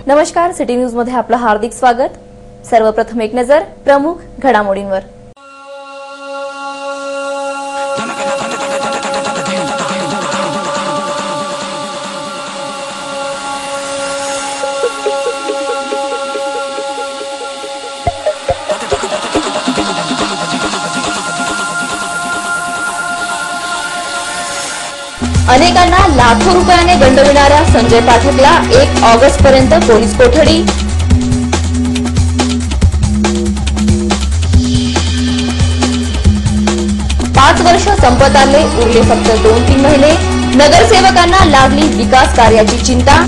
नमस्कार, city news मध्ये आपलं हार्दिक स्वागत। सर्वप्रथम एक नजर प्रमुख घडामोडींवर। अनेकांना लाखो रुपयाने गंडविणाऱ्या संजय पाठकला 1 ऑगस्ट पर्यंत पोलीस कोठडी। पाच वर्ष संपत आले, उरले फक्त 2-3 महिने। नगरसेवकांना लागली विकास कार्याची चिंता।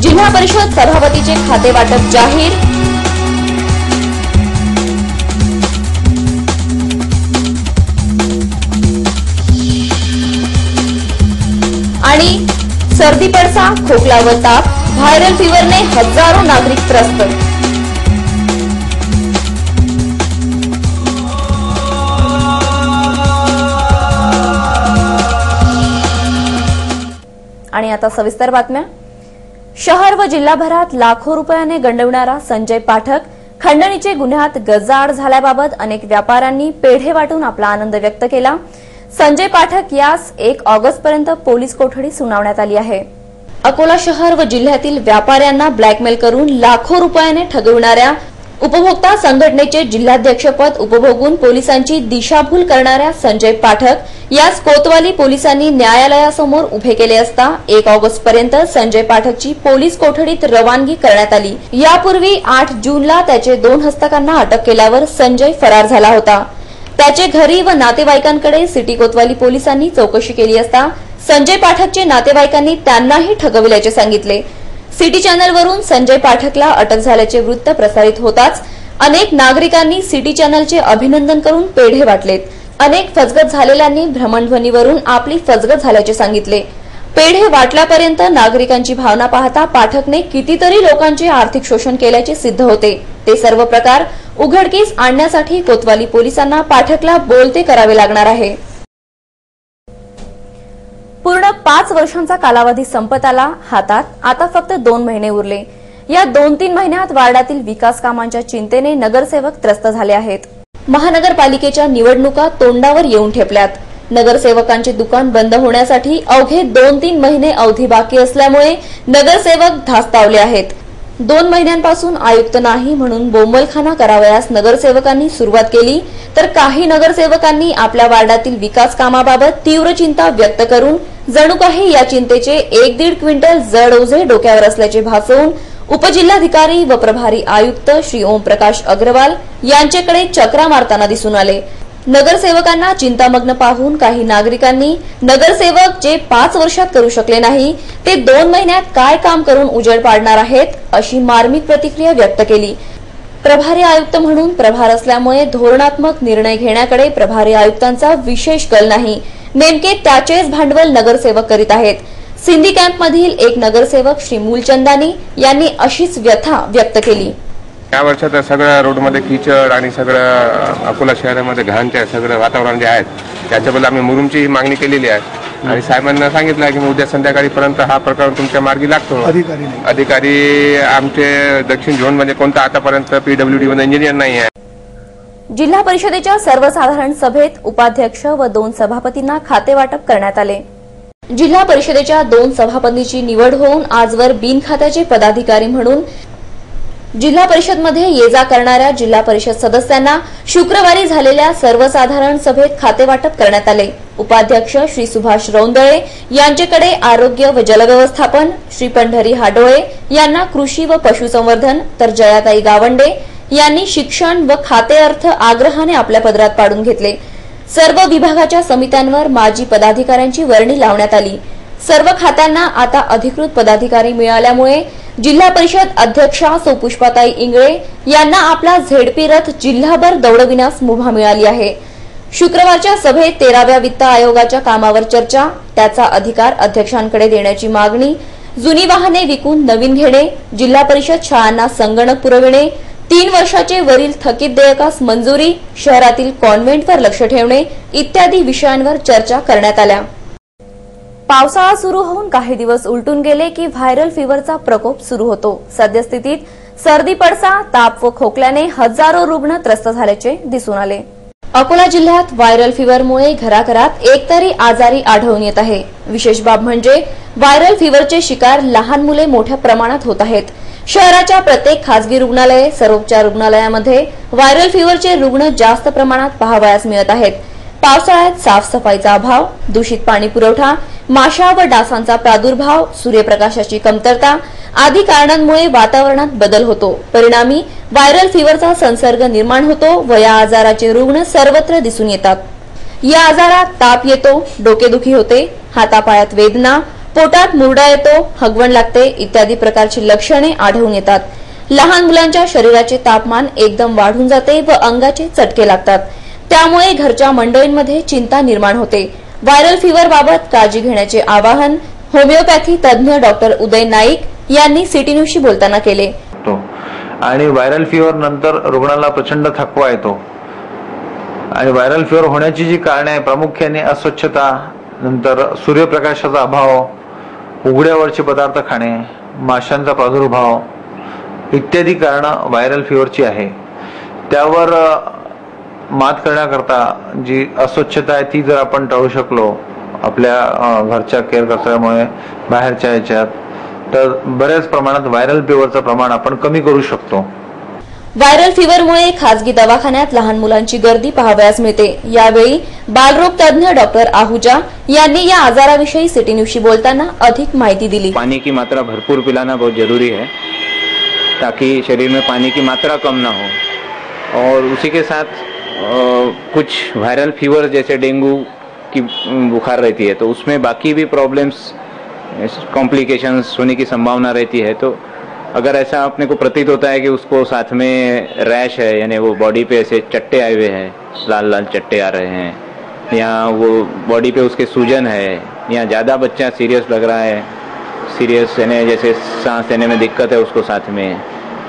जिल्हा परिषद सभापतीचे खाते वाटप जाहीर। आणि सर्दी पडसा, खोकला व ताप, व्हायरल फीवरने हजारो नागरिक त्रस्त। आणि आता सविस्तर बातम्या। शहर व जिल्हाभरात लाखो रुपयाने गंडविणारा संजय पाठक खंडणीचे गुन्ह्यात गजाआड झाल्याबाबत अनेक व्यापाऱ्यांनी पेढे वाटून आपला आनंद व्यक्त केला। संजय पाठक यास 1 ऑगस्ट पर्यंत पोलीस कोठडी सुनावण्यात आली आहे। अकोला शहर व जिल्ह्यातील व्यापाऱ्यांना ब्लॅकमेल करून लाखो रुपयाने ठगविणाऱ्या उपभोक्ता संघटनेचे जिल्हाध्यक्षपद उपभोगून पोलिसांची दिशाभूल करणाऱ्या संजय पाठक यास कोतवाली पोलिसांनी न्यायालयासमोर उभे केले असता 1 ऑगस्ट पर्यंत संजय पाठकची पोलीस कोठडीत रवानगी करण्यात आली। यापूर्वी 8 जूनला त्याचे 2 हस्तकांना अटक केल्यावर संजय फरार झाला होता। त्याचे घरी व नातेवाईकांकडे सिटी कोतवाली पोलिसांनी चौकशी केली असता संजय पाठकचे नातेवाईकांनी त्यांनाही ठगविल्याचे सांगितले। सिटी चॅनलवरून संजय पाठकला अटक झाल्याचे वृत्त प्रसारित होताच अनेक नागरिकांनी सिटी चॅनलचे अभिनंदन करून पेढे वाटलेत। अनेक फसगत झालेल्यांनी भ्रमणध्वनीवरून आपली फसगत झाल्याचे सांगितले। पेढे वाटल्यापर्यंत नागरिकांची भावना पाहता पाठकने कितीतरी लोकांचे आर्थिक शोषण केल्याचे सिद्ध होते। ते सर्व प्रकार उघडकीस आणण्यासाठी कोतवाली पोलिसांना पाठकला बोलते करावे लागणार आहे। पूर्ण 5 वर्षांचा कालावधी संपत आला, हातात आता फक्त 2 महिने उरले। या 2-3 महिन्यात वार्डातील विकास कामांच्या चिंतेने नगरसेवक त्रस्त झाले आहेत। महानगरपालिकेच्या निवडणुका तोंडावर येऊन ठेपल्यात। नगरसेवकांचे दुकान बंद होण्यासाठी अवघे 2-3 महिने अवधी बाकी असल्यामुळे नगरसेवक धास्तावले आहेत। 2 महिन्यांपासून आयुक्त नाही म्हणून बोंबलखाना करावयास नगरसेवकांनी सुरुवात केली, तर काही नगरसेवकांनी आपल्या वार्डातील विकास कामाबाबत तीव्र चिंता व्यक्त करून जणू काही या चिंतेचे 1-1.5 क्विंटल जड ओझे डोक्यावर असल्याचे भासवून उपजिल्हाधिकारी व प्रभारी आयुक्त श्री ओमप्रकाश अग्रवाल यांच्याकडे चक्रा मारताना दिसून आले। नगरसेवकांना चिंतामग्न पाहून काही नागरिकांनी नगरसेवक जे 5 वर्षात करू शकले नाही ते 2 महिन्यात काय काम करून उजेड पाडणार आहेत, अशी मार्मिक प्रतिक्रिया व्यक्त केली। प्रभारी आयुक्त म्हणून प्रभार असल्यामुळे धोरणात्मक निर्णय घेण्याकडे प्रभारी आयुक्तांचा विशेष कल नाही, नेमके त्याचेच भांडवल नगरसेवक करीत आहेत। सिंधी कॅम्पमधील एक नगरसेवक श्री मूलचंदानी यांनी अशीच व्यथा व्यक्त केली। या वर्षात सगळं रोडमध्ये कीचड आणि सगळं अकोला शहरामध्ये घाणचे सगळं वातावरण जे आहे त्याच्याबद्दल आम्ही मुरुमची मागणी केलेली आहे आणि साहेबांना सांगितलं आहे की उद्या संध्याकाळीपर्यंत हा प्रकार तुमच्या मार्गी लागतो। अधिकारी आमचे दक्षिण झोनमध्ये कोणता आतापर्यंत पीडब्ल्यूडी मध्ये इंजिनियर नाही आहे। जिल्हा परिषदेच्या सर्वसाधारण सभेत उपाध्यक्ष व 2 सभापतींना खाते वाटप करण्यात आले। जिल्हा परिषदेच्या 2 सभापतींची निवड होऊन आजवर बिनखात्याचे पदाधिकारी म्हणून जिल्हा परिषदमध्ये ये-जा करणाऱ्या जिल्हा परिषद सदस्यांना शुक्रवारी झालेल्या सर्वसाधारण सभेत खाते वाटप करण्यात आले। उपाध्यक्ष श्री सुभाष रौंदळे यांच्याकडे आरोग्य व जलव्यवस्थापन, श्री पंढरी हाडोळे यांना कृषी व पशुसंवर्धन, तर जयाताई गावंडे यांनी शिक्षण व खाते अर्थ आग्रहाने आपल्या पदरात पाडून घेतले। सर्व विभागाच्या समित्यांवर माजी पदाधिकाऱ्यांची वर्णी लावण्यात आली। सर्व खात्यांना आता अधिकृत पदाधिकारी मिळाल्यामुळे जिल्हा परिषद अध्यक्षा सौ पुष्पाताई इंगळे यांना आपला झेडपी रथ जिल्हाभर दौडविण्यास मुभा मिळाली आहे। शुक्रवारच्या सभेत 13व्या वित्त आयोगाच्या कामावर चर्चा, त्याचा अधिकार अध्यक्षांकडे देण्याची मागणी, जुनी वाहने विकून नवीन घेणे, जिल्हा परिषद शाळांना संगणक पुरविणे, 3 वर्षाचे वरील थकीत देयकास मंजुरी, शहरातील कॉन्व्हेंटवर लक्ष ठेवणे इत्यादी विषयांवर चर्चा करण्यात आल्या। पावसाळा सुरू होऊन काही दिवस उलटून गेले की व्हायरल फीवरचा प्रकोप सुरू होतो। सद्यस्थितीत सर्दी, पडसा, ताप व खोकल्याने हजारो रुग्ण त्रस्त झाल्याचे दिसून आले। अकोला जिल्ह्यात व्हायरल फीवरमुळे घराघरात एकतरी आजारी आढळून येत आहे। विशेष बाब म्हणजे व्हायरल फीवरचे शिकार लहान मुले मोठ्या प्रमाणात होत आहेत। शहराच्या प्रत्येक खासगी रुग्णालये, सर्वोपचार रुग्णालयामध्ये व्हायरल फीवरचे रुग्ण जास्त प्रमाणात पाहावयास मिळत आहेत। पावसाळ्यात साफसफाईचा अभाव, दूषित पाणी पुरवठा, माशा व डासांचा प्रादुर्भाव, सूर्यप्रकाशाची कमतरता आदी कारणांमुळे वातावरणात बदल होतो। परिणामी व्हायरल फीवरचा संसर्ग निर्माण होतो व या आजाराचे रुग्ण सर्वत्र दिसून येतात। या आजारात ताप येतो, डोकेदुखी होते, हातापायात वेदना, पोटात मुरडा येतो, हगवण लागते इत्यादी प्रकारची लक्षणे आढळून येतात। लहान मुलांच्या शरीराचे तापमान एकदम वाढून जाते व अंगाचे चटके लागतात। त्यामुळे घरच्या मंडळींमध्ये चिंता निर्माण होते। व्हायरल फीवर बाबत काळजी घेण्याचे आवाहन होमिओपॅथी तज्ञ डॉक्टर उदय नाईक यांनी सिटी न्यूजशी बोलताना केले। आणि व्हायरल फीवर नंतर रुग्णाला प्रचंड थकवा येतो आणि व्हायरल फीवर होण्याची जी कारणे आहे प्रामुख्याने अस्वच्छता, नंतर सूर्यप्रकाशाचा अभाव, उघड्यावरचे पदार्थ खाणे, माशांचा प्रादुर्भाव इत्यादी कारणं व्हायरल फीवरची आहे। त्यावर मात करण्याकरता जी अस्वच्छता आहे ती जर आपण टाळू शकलो आपल्या घरच्या केअर कर्तव्यामुळे बाहेरच्या याच्यात, तर बऱ्याच प्रमाणात व्हायरल फीवरचं प्रमाण आपण कमी करू शकतो। व्हायरल फीवरमुळे खासगी दवाखान्यात लहान मुलांची गर्दी पाहावयास मिळते। यावेळी बालरोग तज्ञ डॉक्टर आहूजा यांनी या आजाराविषयी सिटी न्यूजशी बोलताना अधिक माहिती दिली। पानी की मात्रा भरपूर पिलाना बहुत जरूरी है ताकि शरीर में पानी की मात्रा कम ना हो, और उसी के साथ कुछ वायरल फीवर जैसे डेंगू की बुखार रहती है तो उसमें बाकी भी प्रॉब्लम्स, कॉम्प्लिकेशंस होने की संभावना रहती है। तो अगर ऐसा अपने को प्रतीत होता है कि उसको साथ में रैश है, यानी वो बॉडी पे ऐसे चट्टे आए हुए हैं, लाल लाल चट्टे आ रहे हैं, या वो बॉडी पे उसके सूजन है, या ज़्यादा बच्चा सीरियस लग रहा है, सीरियस यानी जैसे सांस लेने में दिक्कत है उसको साथ में,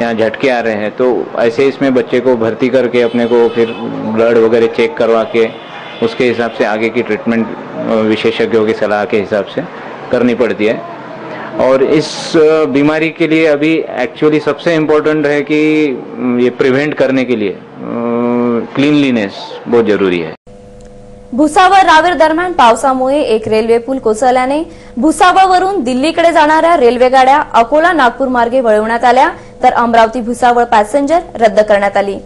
यहाँ झटके आ रहे हैं, तो ऐसे इसमें बच्चे को भर्ती करके अपने को फिर ब्लड वगैरह चेक करवा के उसके हिसाब से आगे की ट्रीटमेंट विशेषज्ञों की सलाह के हिसाब से करनी पड़ती है। और इस बीमारी के लिए अभी एक्चुअली सबसे इम्पोर्टेंट है कि ये प्रिवेंट करने के लिए क्लीनलीनेस बहुत जरूरी है। भुसावळ रावेर दरम्यान पावसामुळे एक रेल्वे पूल कोसळल्याने भुसावळवरून दिल्लीकडे जाणाऱ्या रेल्वे गाड्या अकोला नागपूर मार्गे वळवण्यात आल्या, तर अमरावती भुसावळ पॅसेंजर रद्द करण्यात आली।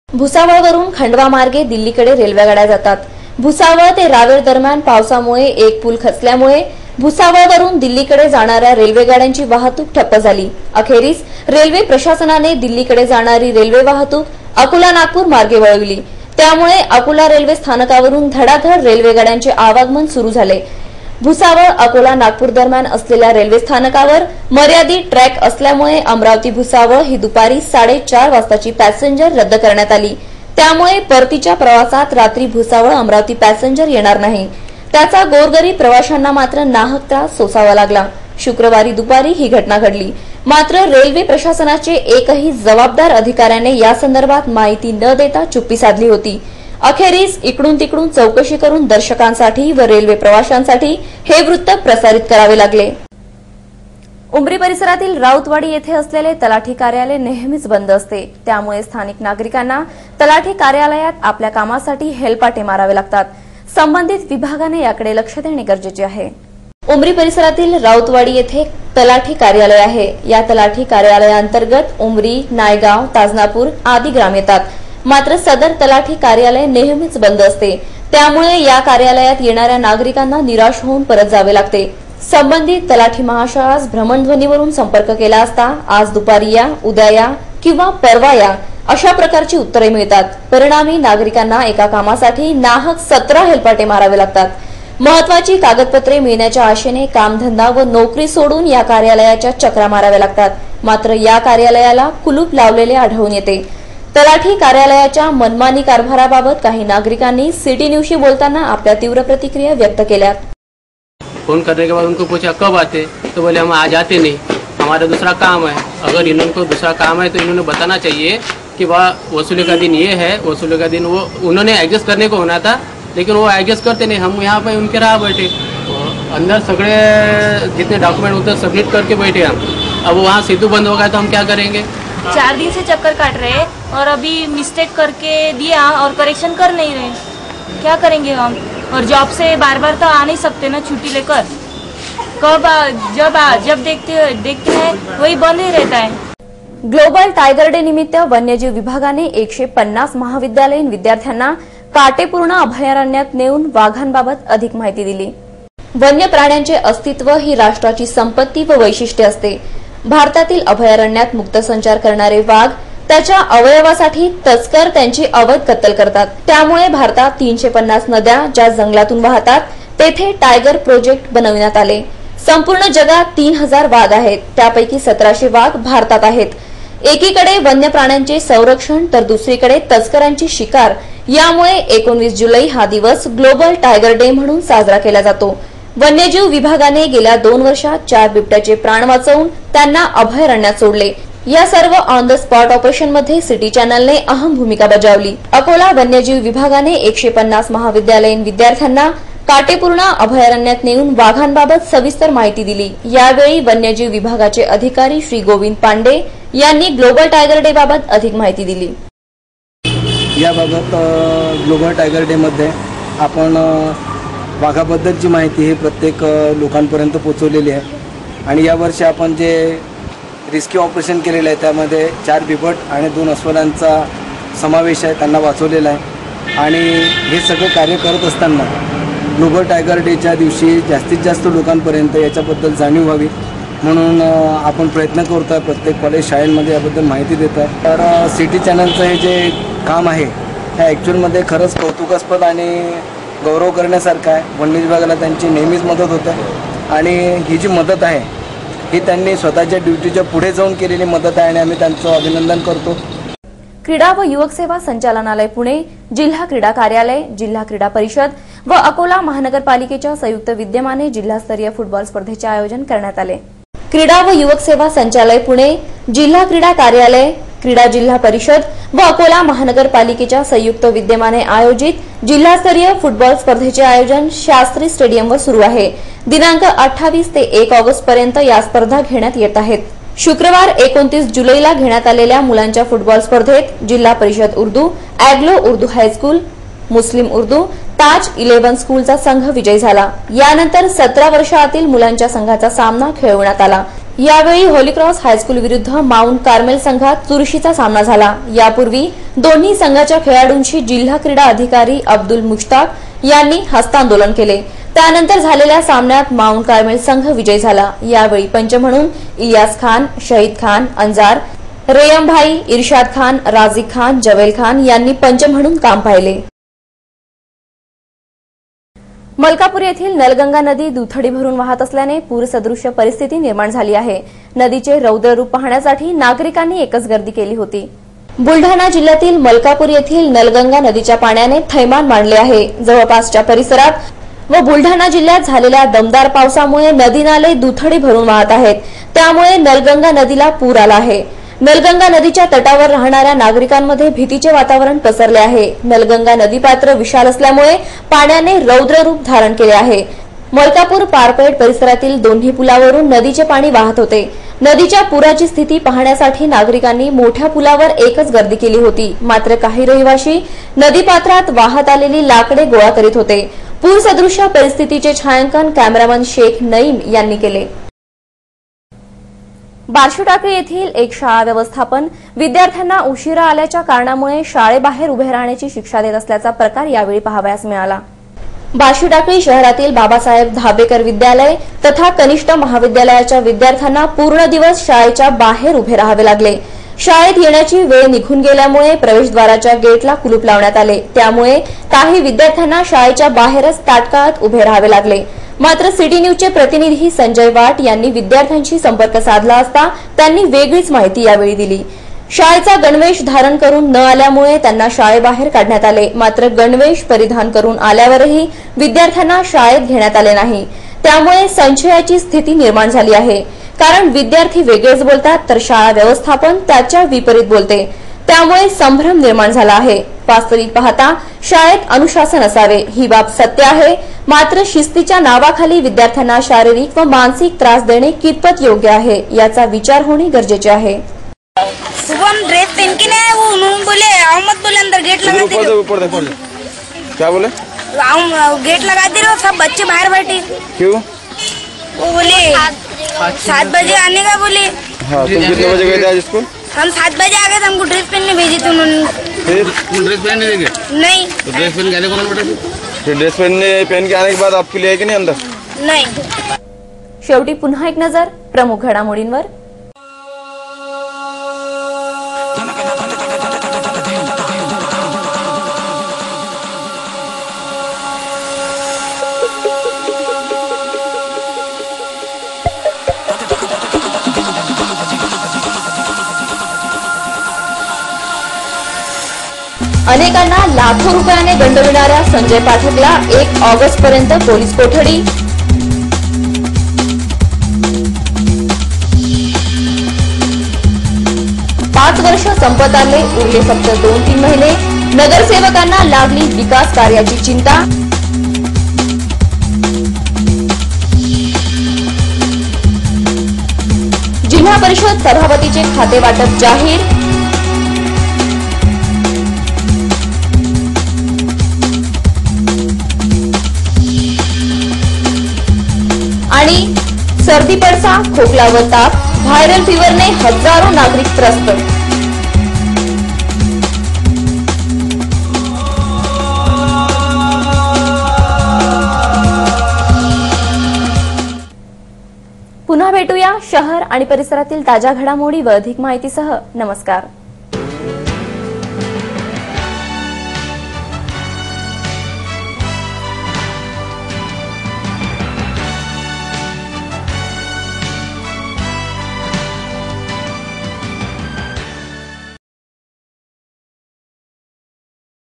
भुसावळवरून खंडवा मार्गे दिल्लीकडे रेल्वे गाड्या जातात। भुसावळ ते रावेर दरम्यान पावसामुळे एक पूल खचल्यामुळे भुसावळवरून दिल्लीकडे जाणाऱ्या रेल्वे गाड्यांची वाहतूक ठप्प झाली। अखेरीस रेल्वे प्रशासनाने दिल्लीकडे जाणारी रेल्वे वाहतूक अकोला नागपूर मार्गे वळवली। त्यामुळे अकोला रेल्वे स्थानकावरून धडाधड रेल्वे गाड्यांचे आवागमन सुरू झाले। भुसावळ अकोला नागपूर दरम्यान असलेल्या रेल्वे स्थानकावर मर्यादित ट्रॅक असल्यामुळे अमरावती भुसावळ ही दुपारी 4:30 वाजताची पॅसेंजर रद्द करण्यात आली। त्यामुळे परतीच्या प्रवासात रात्री भुसावळ अमरावती पॅसेंजर येणार नाही। त्याचा गोरगरीब प्रवाशांना मात्र नाहक त्रास सोसावा लागला। शुक्रवारी दुपारी ही घटना घडली, मात्र रेल्वे प्रशासनाचे एकही जबाबदार अधिकाऱ्याने या संदर्भात माहिती न देता चुप्पी साधली होती। अखेरीस इकडून तिकडून चौकशी करून दर्शकांसाठी व रेल्वे प्रवाशांसाठी हे वृत्त प्रसारित करावे लागले। उमरी परिसरातील राऊतवाडी येथे असलेले तलाठी कार्यालय नेहमीच बंद असते, त्यामुळे स्थानिक नागरिकांना तलाठी कार्यालयात आपल्या कामासाठी हेलपाटे मारावे लागतात। संबंधित विभागाने याकडे लक्ष देणे गरजेचे आहे। उमरी परिसरातील राऊतवाडी येथे तलाठी कार्यालय आहे। या तलाठी कार्यालयाअंतर्गत उमरी, नायगाव, ताजनापूर आदी ग्राम येतात, मात्र सदर तलाठी कार्यालय नेहमीच बंद असते, त्यामुळे या कार्यालयात येणाऱ्या नागरिकांना निराश होऊन परत जावे लागते। संबंधित तलाठी महाशयास भ्रमणध्वनीवरून संपर्क केला असता आज दुपारी या, उद्या या किंवा परवा या अशा प्रकारची उत्तरे मिळतात। परिणामी नागरिकांना एका कामासाठी नाहक 17 हेलपाटे मारावे लागतात। महत्वाची कागदपत्रे मिळण्याच्या आशेने कामधंदा व नोकरी सोडून या कार्यालयाच्या चक्रा माराव्या लागतात, मात्र या कार्यालयाला कुलूप लावलेले आढळून येते। तलाठी कार्यालयाच्या मनमानी कारभाराबाबत काही नागरिकांनी सिटी न्यूजशी बोलताना आपल्या तीव्र प्रतिक्रिया व्यक्त केल्या। फोन करने के बाद उनको पूछा कब आते, तो बोले हम आज आते नहीं, हमारा दूसरा काम है। अगर इनको दूसरा काम है तो इन्होंने बताना चाहिए कि वह वसूली का दिन ये है, वसूली का दिन वो उन्होंने एडजस्ट करने को होना था, लेकिन वो एडजस्ट करते नहीं। हम यहाँ पे उनके राह बैठे, अंदर सगळे जितने डॉक्यूमेंट होते सबमिट करके बैठे हम। अब वहाँ सेतु बंद हो गया तो हम क्या करेंगे? 4 दिन से चक्कर काट रहे हैं और अभी मिस्टेक करके दिया और करेक्शन कर नहीं रहे, क्या करेंगे हम? और जॉब से बार बार तो आ नहीं सकते ना छुट्टी लेकर, जब देखते हैं वही बंद ही रहता है। ग्लोबल टायगर डे निमित्त वन्यजीव विभागाने 150 महाविद्यालयीन विद्यार्थ्यांना काटेपूर्ण अभयारण्यात नेऊन वाघांबाबत अधिक माहिती दिली। वन्य प्राण्यांचे अस्तित्व ही राष्ट्राची संपत्ती व वैशिष्ट्य असते। भारतातील अभयारण्यात मुक्त संचार करणारे वाघ त्याच्या अवयवासाठी तस्कर त्यांची अवैध कत्तल करतात। त्यामुळे भारतात 350 नद्या ज्या जंगलातून वाहतात तेथे टायगर प्रोजेक्ट बनविण्यात आले। संपूर्ण जगात 3000 वाघ आहेत, त्यापैकी 1700 वाघ भारतात आहेत। एकीकडे वन्य प्राण्यांचे संरक्षण तर दुसरीकडे तस्करांची शिकार, यामुळे 19 जुलै हा दिवस ग्लोबल टायगर डे म्हणून साजरा केला जातो। वन्यजीव विभागाने गेल्या 2 वर्षात 4 बिबट्याचे प्राण वाचवून त्यांना अभयारण्यात सोडले। या सर्व ऑन द स्पॉट ऑपरेशन मध्ये सिटी चॅनलने अहम भूमिका बजावली। अकोला वन्यजीव विभागाने 150 महाविद्यालयीन विद्यार्थ्यांना काटेपूर्ण अभयारण्यात नेऊन वाघांबाबत सविस्तर माहिती दिली। यावेळी वन्यजीव विभागाचे अधिकारी श्री गोविंद पांडे यांनी ग्लोबल टायगर डे बाबत अधिक माहिती दिली। याबाबत ग्लोबल टायगर डे मध्ये आपण वाघाबद्दलची माहिती ही प्रत्येक लोकांपर्यंत पोहोचवलेली आहे आणि यावर्षी आपण जे रेस्क्यू ऑपरेशन केलेलं आहे त्यामध्ये 4 बिबट आणि 2 अस्वलांचा समावेश आहे, त्यांना वाचवलेला आहे। आणि हे सगळं कार्य करत असताना ग्लोबल टायगर डेच्या दिवशी जास्तीत जास्त लोकांपर्यंत याच्याबद्दल जाणीव व्हावी म्हणून आपण प्रयत्न करतो आहे। प्रत्येक कॉलेज शाळेमध्ये याबद्दल माहिती देत आहे। तर सिटी चॅनलचं हे जे काम आहे हे ॲक्च्युअलमध्ये खरंच कौतुकास्पद आणि गौरव करण्यासारखं आहे। वन्यजीव विभागाला त्यांची नेहमीच मदत होते आणि ही जी मदत आहे ही त्यांनी स्वतःच्या ड्युटीच्या पुढे जाऊन केलेली मदत आहे आणि आम्ही त्यांचं अभिनंदन करतो। क्रीडा व युवक सेवा संचालनालय पुणे, जिल्हा क्रीडा कार्यालय, जिल्हा क्रीडा परिषद व अकोला महानगरपालिकेच्या संयुक्त विद्यमाने जिल्हास्तरीय फुटबॉल स्पर्धेचे आयोजन करण्यात आले। क्रीडा व युवक सेवा संचालय पुणे, जिल्हा क्रीडा कार्यालय, क्रीडा जिल्हा परिषद व अकोला महानगरपालिकेच्या संयुक्त विद्यमाने आयोजित जिल्हास्तरीय फुटबॉल स्पर्धेचे आयोजन शास्त्री स्टेडियमवर सुरू आहे। दिनांक 28 ते 1 ऑगस्ट पर्यंत या स्पर्धा घेण्यात येत आहेत। शुक्रवार 29 जुलैला घेण्यात आलेल्या मुलांच्या फुटबॉल स्पर्धेत जिल्हा परिषद उर्दू, ॲग्लो उर्दू हायस्कूल, मुस्लिम उर्दू, ताज 11 स्कूलचा संघ विजयी झाला। यानंतर 17 वर्षातील मुलांच्या संघाचा सामना खेळवण्यात आला। यावेळी होली क्रॉस हायस्कूल विरुद्ध माउंट कार्मेल संघात चुरशीचा सामना झाला। यापूर्वी दोन्ही संघाच्या खेळाडूंशी जिल्हा क्रीडा अधिकारी अब्दुल मुश्ताक यांनी हस्तांदोलन केले। त्यानंतर झालेल्या सामन्यात माउंट कार्मेल संघ विजयी झाला। यावेळी पंच म्हणून इलियास खान, शहीद खान, अंजार, रेयम भाई, इरशाद खान, राजिक खान, जवेल खान यांनी पंच म्हणून काम पाहिले। मलकापूर येथील नलगंगा नदी दुथडी भरून वाहत असल्याने पूरसदृश्य परिस्थिती निर्माण झाली आहे। नदीचे रौद्र रूप पाहण्यासाठी नागरिकांनी एकच गर्दी केली होती। बुलढाणा जिल्ह्यातील मलकापूर येथील नलगंगा नदीच्या पाण्याने थैमान मांडले आहे। जवळपासच्या परिसरात व बुलढाणा जिल्ह्यात झालेल्या दमदार पावसामुळे नदी नाले दुथडी भरून वाहत आहेत। त्यामुळे नलगंगा नदीला पूर आला आहे। नलगंगा नदीच्या तटावर राहणाऱ्या नागरिकांमध्ये भीतीचे वातावरण पसरले आहे। नलगंगा नदीपात्र विशाल असल्यामुळे पाण्याने रौद्र रूप धारण केले आहे। मलकापूर पारपेट परिसरातील दोन्ही पुलावरून नदीचे पाणी वाहत होते। नदीच्या पुराची स्थिती पाहण्यासाठी नागरिकांनी मोठ्या पुलावर एकच गर्दी केली होती। मात्र काही रहिवासी नदीपात्रात वाहत आलेली लाकडे गोळा करीत होते। पूरसदृश्य परिस्थितीचे छायांकन कॅमेरामन शेख नईम यांनी केले। बार्शीटाकळी येथील एक शाळा व्यवस्थापन विद्यार्थ्यांना उशिरा आल्याच्या कारणामुळे शाळेबाहेर उभे राहण्याची शिक्षा देत असल्याचा प्रकार यावेळी पाहावयास मिळाला। बार्शीटाकळी शहरातील बाबासाहेब धाबेकर विद्यालय तथा कनिष्ठ महाविद्यालयाच्या विद्यार्थ्यांना पूर्ण दिवस शाळेच्या बाहेर उभे राहावे लागले। शाळेत येण्याची वेळ निघून गेल्यामुळे प्रवेशद्वाराच्या गेटला कुलूप लावण्यात आले। त्यामुळे काही विद्यार्थ्यांना शाळेच्या बाहेरच ताटकळत उभे राहावे लागले। मात्र सिटी न्यूजचे प्रतिनिधी संजय वाट यांनी विद्यार्थ्यांशी संपर्क साधला असता त्यांनी वेगळीच माहिती यावेळी दिली। शाळेचा गणवेश धारण करून न आल्यामुळे त्यांना शाळेबाहेर काढण्यात आले। मात्र गणवेश परिधान करून आल्यावरही विद्यार्थ्यांना शाळेत घेण्यात आले नाही। त्यामुळे संशयाची स्थिती निर्माण झाली आहे। कारण विद्यार्थी वेगळेच बोलतात तर शाळा व्यवस्थापन त्याच्या विपरीत बोलते। त्यामुळे संभ्रम निर्माण झाला आहे। वास्तविक पाहता शाळेत अनुशासन असावे ही बाब सत्य आहे, मात्र शिस्तीच्या नावाखाली विद्यार्थ्यांना शारीरिक व मानसिक त्रास देणे कितपत योग्य आहे याचा विचार होणे गरजेचे आहे। सुबह ड्रेस पहन के नहीं आए, वो उन्होंने बोले आओ मत बोले, अंदर गेट लगा दे। क्या बोले? गेट लगा दे रहे हो, सब बच्चे बाहर बैठे। क्यों? वो बोले 7 बजे आने का बोले। हाँ, तुम कितने बजे गए थे आज स्कूल? हम 7 बजे आ गए थे, हमको ड्रेस पहनने भेजे थे उन्होंने। फिर ड्रेस पहनने देंगे? नहीं। तो ड्रेस पहन के आने कौन बैठे? फिर ड्रेस पहन के आने के बाद आपके लिए है कि नहीं अंदर? नहीं। शेवटी पुन्हा एक नजर प्रमुख घडामोडींवर। अनेकांना लाखो रुपयाने गंडविणाऱ्या संजय पाठकला 1 ऑगस्ट पर्यंत पोलीस कोठडी। पाच वर्ष संपत आले, उरले फक्त 2-3 महिने। नगरसेवकांना लागली विकास कार्याची चिंता। जिल्हा परिषद सभापतीचे खाते वाटप जाहीर। आणि सर्दी पडसा, खोकला व ताप, व्हायरल फीवरने हजारो नागरिक त्रस्त। पुन्हा भेटूया शहर आणि परिसरातील ताज्या घडामोडी व अधिक माहितीसह। नमस्कार।